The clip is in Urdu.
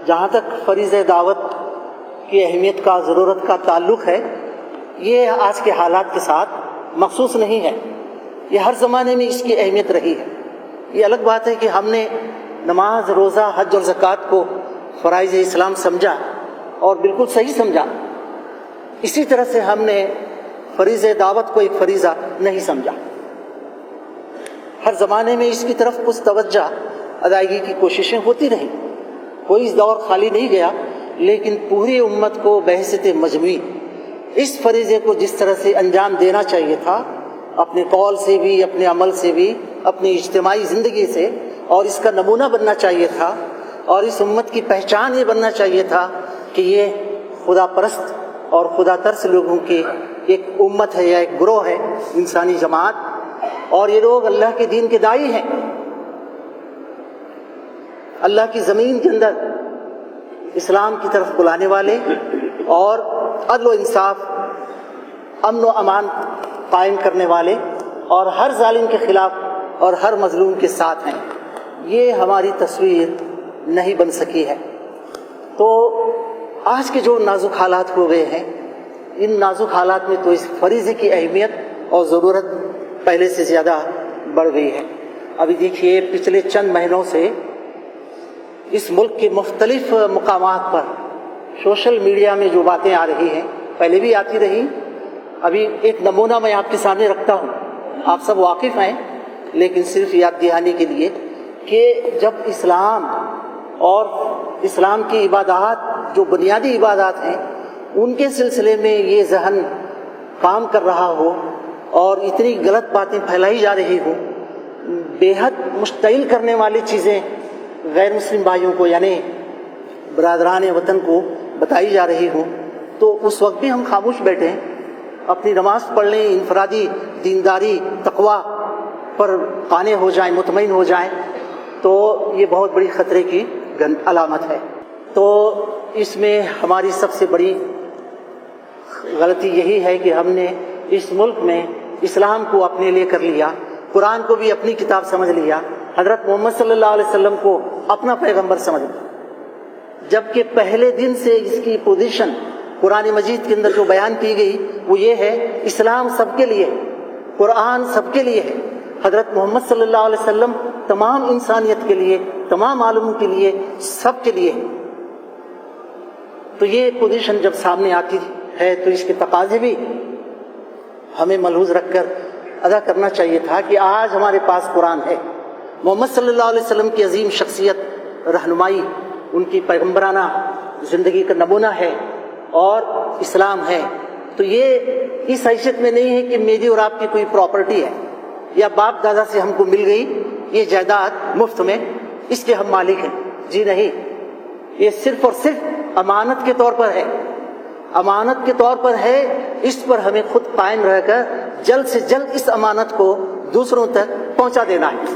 جہاں تک فریضہ دعوت کی اہمیت کا ضرورت کا تعلق ہے، یہ آج کے حالات کے ساتھ مخصوص نہیں ہے، یہ ہر زمانے میں اس کی اہمیت رہی ہے۔ یہ الگ بات ہے کہ ہم نے نماز، روزہ، حج اور زکوٰۃ کو فرائض اسلام سمجھا اور بالکل صحیح سمجھا، اسی طرح سے ہم نے فریضہ دعوت کو ایک فریضہ نہیں سمجھا۔ ہر زمانے میں اس کی طرف کچھ توجہ ادائیگی کی کوششیں ہوتی رہیں، کوئی اس دور خالی نہیں گیا، لیکن پوری امت کو بحیثیت مجموعی اس فریضے کو جس طرح سے انجام دینا چاہیے تھا، اپنے قول سے بھی، اپنے عمل سے بھی، اپنی اجتماعی زندگی سے، اور اس کا نمونہ بننا چاہیے تھا، اور اس امت کی پہچان یہ بننا چاہیے تھا کہ یہ خدا پرست اور خدا ترس لوگوں کی ایک امت ہے یا ایک گروہ ہے، انسانی جماعت، اور یہ لوگ اللہ کے دین کے داعی ہیں، اللہ کی زمین کے اندر اسلام کی طرف بلانے والے اور عدل و انصاف، امن و امان قائم کرنے والے، اور ہر ظالم کے خلاف اور ہر مظلوم کے ساتھ ہیں۔ یہ ہماری تصویر نہیں بن سکی ہے۔ تو آج کے جو نازک حالات ہو گئے ہیں، ان نازک حالات میں تو اس فریضے کی اہمیت اور ضرورت پہلے سے زیادہ بڑھ گئی ہے۔ ابھی دیکھیے، پچھلے چند مہینوں سے اس ملک کے مختلف مقامات پر سوشل میڈیا میں جو باتیں آ رہی ہیں، پہلے بھی آتی رہی، ابھی ایک نمونہ میں آپ کے سامنے رکھتا ہوں، آپ سب واقف ہیں، لیکن صرف یاد دہانی کے لیے کہ جب اسلام اور اسلام کی عبادات جو بنیادی عبادات ہیں ان کے سلسلے میں یہ ذہن کام کر رہا ہو اور اتنی غلط باتیں پھیلائی جا رہی ہوں، بے حد مشتعل کرنے والی چیزیں غیر مسلم بھائیوں کو یعنی برادران وطن کو بتائی جا رہی ہوں، تو اس وقت بھی ہم خاموش بیٹھے ہیں، اپنی نماز پڑھ لیں، انفرادی دینداری تقوی پر قانع ہو جائیں، مطمئن ہو جائیں، تو یہ بہت بڑی خطرے کی علامت ہے۔ تو اس میں ہماری سب سے بڑی غلطی یہی ہے کہ ہم نے اس ملک میں اسلام کو اپنے لیے کر لیا، قرآن کو بھی اپنی کتاب سمجھ لیا، حضرت محمد صلی اللہ علیہ وسلم کو اپنا پیغمبر سمجھ لیا، جبکہ پہلے دن سے اس کی پوزیشن قرآن مجید کے اندر جو بیان کی گئی وہ یہ ہے، اسلام سب کے لیے، قرآن سب کے لیے ہے، حضرت محمد صلی اللہ علیہ وسلم تمام انسانیت کے لیے، تمام عالموں کے لیے، سب کے لیے ہے۔ تو یہ پوزیشن جب سامنے آتی ہے تو اس کے تقاضے بھی ہمیں ملحوظ رکھ کر ادا کرنا چاہیے تھا کہ آج ہمارے پاس قرآن ہے، محمد صلی اللہ علیہ وسلم کی عظیم شخصیت، رہنمائی، ان کی پیغمبرانہ زندگی کا نمونہ ہے اور اسلام ہے۔ تو یہ اس حیثیت میں نہیں ہے کہ میری اور آپ کی کوئی پراپرٹی ہے یا باپ دادا سے ہم کو مل گئی یہ جائیداد مفت میں، اس کے ہم مالک ہیں، جی نہیں، یہ صرف اور صرف امانت کے طور پر ہے، امانت کے طور پر ہے، اس پر ہمیں خود قائم رہ کر جلد سے جلد اس امانت کو دوسروں تک پہنچا دینا ہے۔